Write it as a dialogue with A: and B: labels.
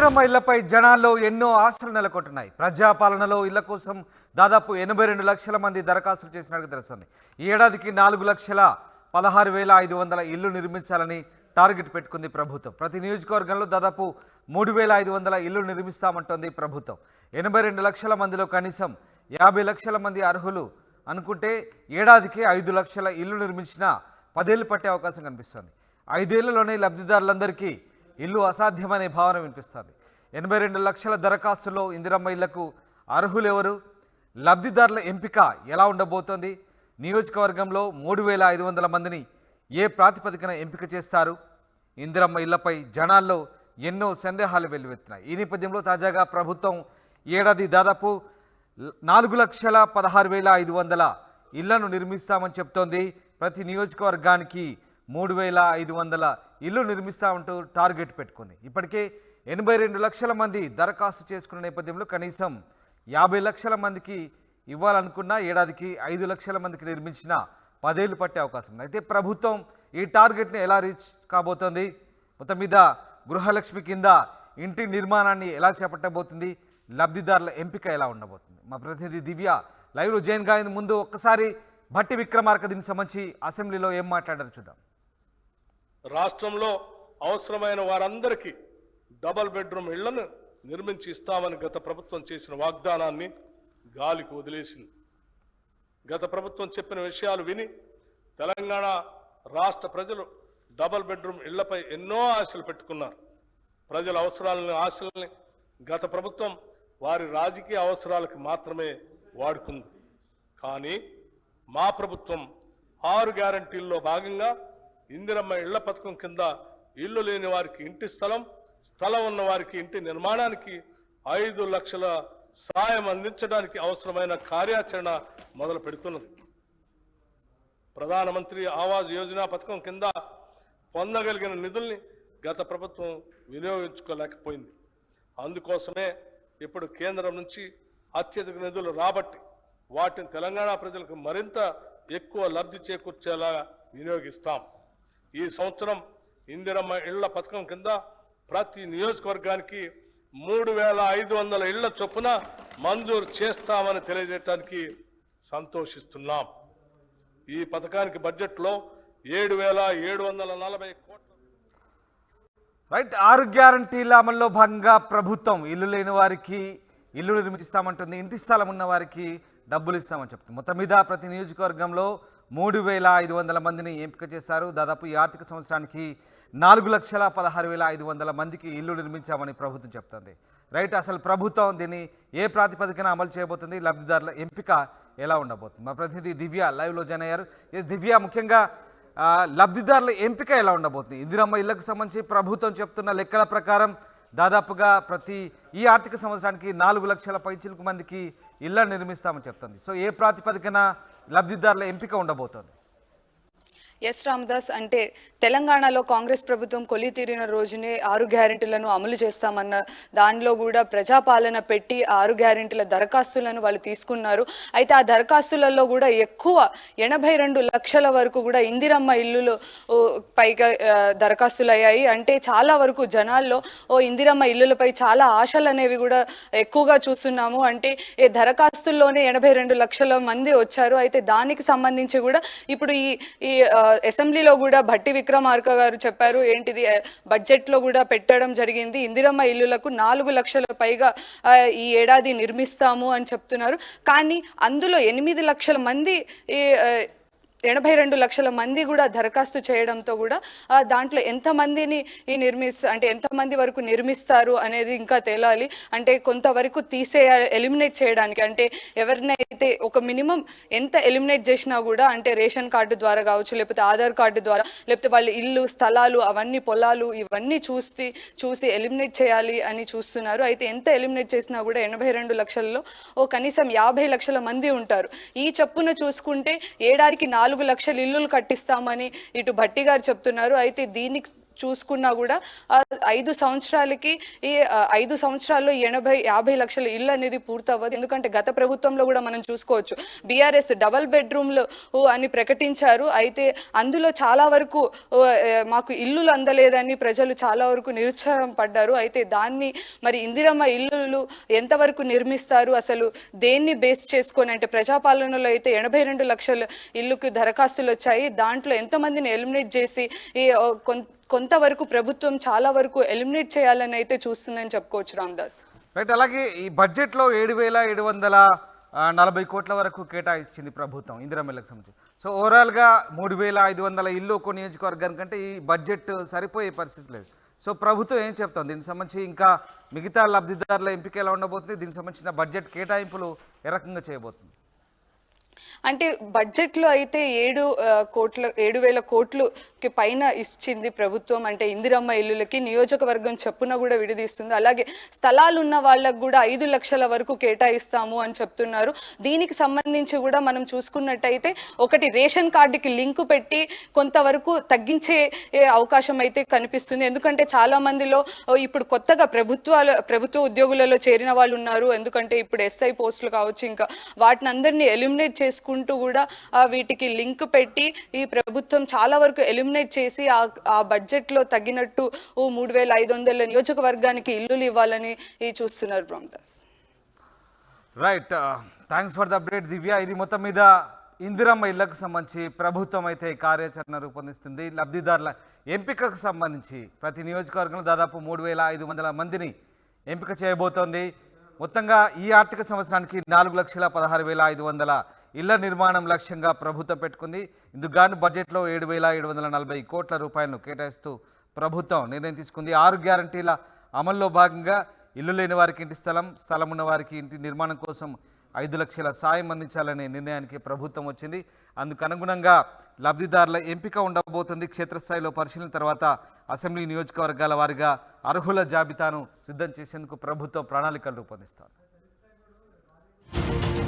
A: ఇందిరమ్మ ఇళ్లపై జనాల్లో ఎన్నో ఆశలు నెలకొంటున్నాయి. ప్రజాపాలనలో ఇళ్ల కోసం దాదాపు 82 లక్షల మంది దరఖాస్తులు చేసినట్టు తెలుస్తుంది. ఈ ఏడాదికి 4,16,500 ఇళ్లు నిర్మించాలని టార్గెట్ పెట్టుకుంది ప్రభుత్వం. ప్రతి నియోజకవర్గంలో దాదాపు 3,500 ఇళ్లు నిర్మిస్తామంటోంది ప్రభుత్వం. 82 లక్షల మందిలో కనీసం 50 లక్షల మంది అర్హులు అనుకుంటే ఏడాదికి 5 లక్షల ఇళ్లు నిర్మించినా 10 ఏళ్లు పట్టే అవకాశం కనిపిస్తుంది. 5 ఏళ్లలోనే లబ్ధిదారులందరికీ ఇల్లు అసాధ్యమనే భావన వినిపిస్తుంది. 82 లక్షల దరఖాస్తుల్లో ఇందిరమ్మ ఇళ్లకు అర్హులెవరు? లబ్ధిదారుల ఎంపిక ఎలా ఉండబోతోంది? నియోజకవర్గంలో 3,500 మందిని ఏ ప్రాతిపదికన ఎంపిక చేస్తారు? ఇందిరమ్మ ఇళ్లపై జనాల్లో ఎన్నో సందేహాలు వెల్లువెత్తున్నాయి. ఈ నేపథ్యంలో తాజాగా ప్రభుత్వం ఏడాది దాదాపు 4,16,500 ఇళ్లను నిర్మిస్తామని చెప్తోంది. ప్రతి నియోజకవర్గానికి 3,500 ఇల్లు నిర్మిస్తామంటూ టార్గెట్ పెట్టుకుంది. ఇప్పటికే 82 లక్షల మంది దరఖాస్తు చేసుకున్న నేపథ్యంలో కనీసం 50 లక్షల మందికి ఇవ్వాలనుకున్నా ఏడాదికి 5 లక్షల మందికి నిర్మించిన 10 ఏళ్లు పట్టే అవకాశం ఉంది. అయితే ప్రభుత్వం ఈ టార్గెట్ని ఎలా రీచ్ కాబోతోంది? మొత్తం మీద గృహలక్ష్మి కింద ఇంటి నిర్మాణాన్ని ఎలా చేపట్టబోతుంది? లబ్ధిదారుల ఎంపిక ఎలా ఉండబోతుంది? మా ప్రతినిధి దివ్య లైవ్లో జాయిన్ గా ముందు ఒక్కసారి భట్టి విక్రమార్క దీనికి సంబంధించి అసెంబ్లీలో ఏం మాట్లాడారు చూద్దాం.
B: రాష్ట్రంలో అవసరమైన వారందరికీ డబుల్ బెడ్రూమ్ ఇళ్లను నిర్మించి ఇస్తామని గత ప్రభుత్వం చేసిన వాగ్దానాన్ని గాలికి వదిలేసింది. గత ప్రభుత్వం చెప్పిన విషయాలు విని తెలంగాణ రాష్ట్ర ప్రజలు డబుల్ బెడ్రూమ్ ఇళ్లపై ఎన్నో ఆశలు పెట్టుకున్నారు. ప్రజల అవసరాలని ఆశల్ని గత ప్రభుత్వం వారి రాజకీయ అవసరాలకు మాత్రమే వాడుకుంది. కానీ మా ప్రభుత్వం 6 గ్యారంటీల్లో భాగంగా ఇందిరమ్మ ఇళ్ల పథకం కింద ఇల్లు లేని వారికి ఇంటి స్థలం ఉన్న వారికి ఇంటి నిర్మాణానికి 5 లక్షల సాయం అందించడానికి అవసరమైన కార్యాచరణ మొదలు పెడుతున్నది. ప్రధానమంత్రి ఆవాస్ యోజన పథకం కింద పొందగలిగిన నిధుల్ని గత ప్రభుత్వం వినియోగించుకోలేకపోయింది. అందుకోసమే ఇప్పుడు కేంద్రం నుంచి అత్యధిక నిధులు రాబట్టి వాటిని తెలంగాణ ప్రజలకు మరింత ఎక్కువ లబ్ధి చేకూర్చేలా వినియోగిస్తాం. ఈ సంవత్సరం ఇందిరమ్మ ఇళ్ల పథకం కింద ప్రతి నియోజకవర్గానికి 3,500 ఇళ్ల చొప్పున మంజూరు చేస్తామని తెలియజేయడానికి సంతోషిస్తున్నాం. ఈ పథకానికి బడ్జెట్లో 7,740 కోట్ల.
A: రైట్, 6 గ్యారంటీల అమల్లో భాగంగా ప్రభుత్వం ఇల్లు లేని వారికి ఇల్లు నిర్మిస్తామంటుంది. ఇంటి స్థలం ఉన్న వారికి డబ్బులు ఇస్తామని చెప్తుంది. మొత్తం మీద ప్రతి నియోజకవర్గంలో 3,500 మందిని ఎంపిక చేశారు. దాదాపు ఈ ఆర్థిక సంవత్సరానికి 4,16,500 మందికి ఇల్లు నిర్మించామని ప్రభుత్వం చెప్తుంది. రైట్, అసలు ప్రభుత్వం దీన్ని ఏ ప్రాతిపదికన అమలు చేయబోతుంది? లబ్ధిదారుల ఎంపిక ఎలా ఉండబోతుంది? మా ప్రతినిధి దివ్య లైవ్లో జాయిన్ అయ్యారు. దివ్య, ముఖ్యంగా లబ్ధిదారుల ఎంపిక ఎలా ఉండబోతుంది? ఇందిరమ్మ ఇళ్లకు సంబంధించి ప్రభుత్వం చెప్తున్న లెక్కల ప్రకారం దాదాపుగా ప్రతి ఈ ఆర్థిక సంవత్సరానికి 4 లక్షల పైచిలకు మందికి ఇళ్లను నిర్మిస్తామని చెప్తుంది. సో ఏ ప్రాతిపదికన లబ్ధిదారుల ఎంపిక ఉండబోతోంది?
C: ఎస్ రామదాస్, అంటే తెలంగాణలో కాంగ్రెస్ ప్రభుత్వం కొలి తీరిన రోజునే 6 గ్యారెంటీలను అమలు చేస్తామన్న దానిలో కూడా ప్రజాపాలన పెట్టి 6 గ్యారెంటీల దరఖాస్తులను వాళ్ళు తీసుకున్నారు. అయితే ఆ దరఖాస్తులలో కూడా ఎక్కువ 82 లక్షల వరకు కూడా ఇందిరమ్మ ఇల్లులు పైగా దరఖాస్తులు అయ్యాయి. అంటే చాలా వరకు జనాల్లో ఇందిరమ్మ ఇల్లులపై చాలా ఆశలు అనేవి కూడా ఎక్కువగా చూస్తున్నాము. అంటే ఈ దరఖాస్తుల్లోనే 82 లక్షల మంది వచ్చారు. అయితే దానికి సంబంధించి కూడా ఇప్పుడు ఈ అసెంబ్లీలో కూడా భట్టి విక్రమార్క గారు చెప్పారు, ఏంటిది బడ్జెట్లో కూడా పెట్టడం జరిగింది. ఇందిరమ్మ ఇల్లులకు 4 లక్షల పైగా ఈ ఏడాది నిర్మిస్తాము అని చెప్తున్నారు. కానీ అందులో 8 లక్షల మంది 82 లక్షల మంది కూడా దరఖాస్తు చేయడంతో కూడా దాంట్లో ఎంతమందిని అంటే ఎంతమంది వరకు నిర్మిస్తారు అనేది ఇంకా తేలాలి. అంటే కొంతవరకు ఎలిమినేట్ చేయడానికి, అంటే ఎవరినైతే ఒక మినిమం ఎంత ఎలిమినేట్ చేసినా కూడా, అంటే రేషన్ కార్డు ద్వారా కావచ్చు, లేకపోతే ఆధార్ కార్డు ద్వారా, లేకపోతే వాళ్ళ ఇల్లు స్థలాలు అవన్నీ పొలాలు ఇవన్నీ చూసి ఎలిమినేట్ చేయాలి అని చూస్తున్నారు. అయితే ఎంత ఎలిమినేట్ చేసినా కూడా 82 లక్షల్లో కనీసం 50 లక్షల మంది ఉంటారు. ఈ చొప్పున చూసుకుంటే ఏడాదికి 4 లక్షల ఇల్లులు కట్టిస్తామని ఇటు భట్టి గారు చెప్తున్నారు. అయితే చూసుకున్నా కూడా 5 సంవత్సరాలకి ఈ 5 సంవత్సరాల్లో 80-50 లక్షల ఇల్లు అనేది పూర్తవ్వదు. ఎందుకంటే గత ప్రభుత్వంలో కూడా మనం చూసుకోవచ్చు, బీఆర్ఎస్ డబల్ బెడ్రూమ్లు అని ప్రకటించారు. అయితే అందులో చాలా వరకు మాకు ఇల్లులు అందలేదని ప్రజలు చాలా వరకు నిరుత్సాహం పడ్డారు. అయితే దాన్ని మరి ఇందిరమ్మ ఇల్లులు ఎంతవరకు నిర్మిస్తారు, అసలు దేన్ని బేస్ చేసుకొని, అంటే ప్రజాపాలనలో అయితే 82 లక్షల ఇల్లుకు దరఖాస్తులు వచ్చాయి. దాంట్లో ఎంతమందిని ఎలిమినేట్ చేసి ఈ కొంతవరకు ప్రభుత్వం చాలా వరకు ఎలిమినేట్ చేయాలని అయితే చూస్తుందని చెప్పుకోవచ్చు రామదాస్.
A: రైట్. అలాగే ఈ బడ్జెట్లో 7,740 కోట్ల వరకు కేటాయించింది ప్రభుత్వం ఇందిరమ్మ ఇళ్ళకి సంబంధించి. సో ఓవరాల్గా 3,500 ఇల్లు ఒక నియోజకవర్గానికంటే ఈ బడ్జెట్ సరిపోయే పరిస్థితి లేదు. సో ప్రభుత్వం ఏం చెప్తాం దీనికి సంబంధించి, ఇంకా మిగతా లబ్ధిదారుల ఎంపిక ఎలా ఉండబోతుంది, దీనికి సంబంధించిన బడ్జెట్ కేటాయింపులు ఏ రకంగా చేయబోతుంది?
C: అంటే బడ్జెట్లో అయితే 7,000 కోట్లకి పైన ఇచ్చింది ప్రభుత్వం. అంటే ఇందిరమ్మ ఇల్లులకి నియోజకవర్గం చెప్పున కూడా విడదీస్తుంది. అలాగే స్థలాలు ఉన్న వాళ్ళకు కూడా 5 లక్షల వరకు కేటాయిస్తాము అని చెప్తున్నారు. దీనికి సంబంధించి కూడా మనం చూసుకున్నట్టయితే ఒకటి రేషన్ కార్డుకి లింకు పెట్టి కొంతవరకు తగ్గించే అవకాశం అయితే కనిపిస్తుంది. ఎందుకంటే చాలా మందిలో ఇప్పుడు కొత్తగా ప్రభుత్వ ఉద్యోగులలో చేరిన వాళ్ళు ఉన్నారు. ఎందుకంటే ఇప్పుడు ఎస్ఐ పోస్టులు కావచ్చు, ఇంకా వాటిని అందరినీ ఎలిమినేట్ చేసుకుంటూ కూడా వీటికి లింక్ పెట్టి ఈ ప్రభుత్వం చాలా వరకు ఎలిమినేట్ చేసి ఆ బడ్జెట్లో తగ్గినట్టు 3,500 నియోజకవర్గానికి ఇల్లులు ఇవ్వాలని చూస్తున్నారు Ramdas.
A: Right. Thanks for the update Divya. ఇది మొత్తం మీద ఇందిరమ్మ ఇళ్లకు సంబంధించి ప్రభుత్వం అయితే కార్యాచరణ రూపొందిస్తుంది. లబ్ధిదారుల ఎంపికకు సంబంధించి ప్రతి నియోజకవర్గంలో దాదాపు 3,500 మందిని ఎంపిక చేయబోతోంది. మొత్తంగా ఈ ఆర్థిక సంవత్సరానికి 4,16,500 ఇళ్ల నిర్మాణం లక్ష్యంగా ప్రభుత్వం పెట్టుకుంది. ఇందుకు గాను బడ్జెట్లో 7,740 కోట్ల రూపాయలను కేటాయిస్తూ ప్రభుత్వం నిర్ణయం తీసుకుంది. 6 గ్యారంటీల అమల్లో భాగంగా ఇల్లు లేని వారికి ఇంటి స్థలం ఉన్న వారికి ఇంటి నిర్మాణం కోసం 5 లక్షల సాయం అందించాలనే నిర్ణయానికి ప్రభుత్వం వచ్చింది. అందుకు అనుగుణంగా లబ్ధిదారుల ఎంపిక ఉండబోతుంది. క్షేత్రస్థాయిలో పరిశీలన తర్వాత అసెంబ్లీ నియోజకవర్గాల వారీగా అర్హుల జాబితాను సిద్ధం చేసేందుకు ప్రభుత్వం ప్రణాళికలు రూపొందిస్తోంది.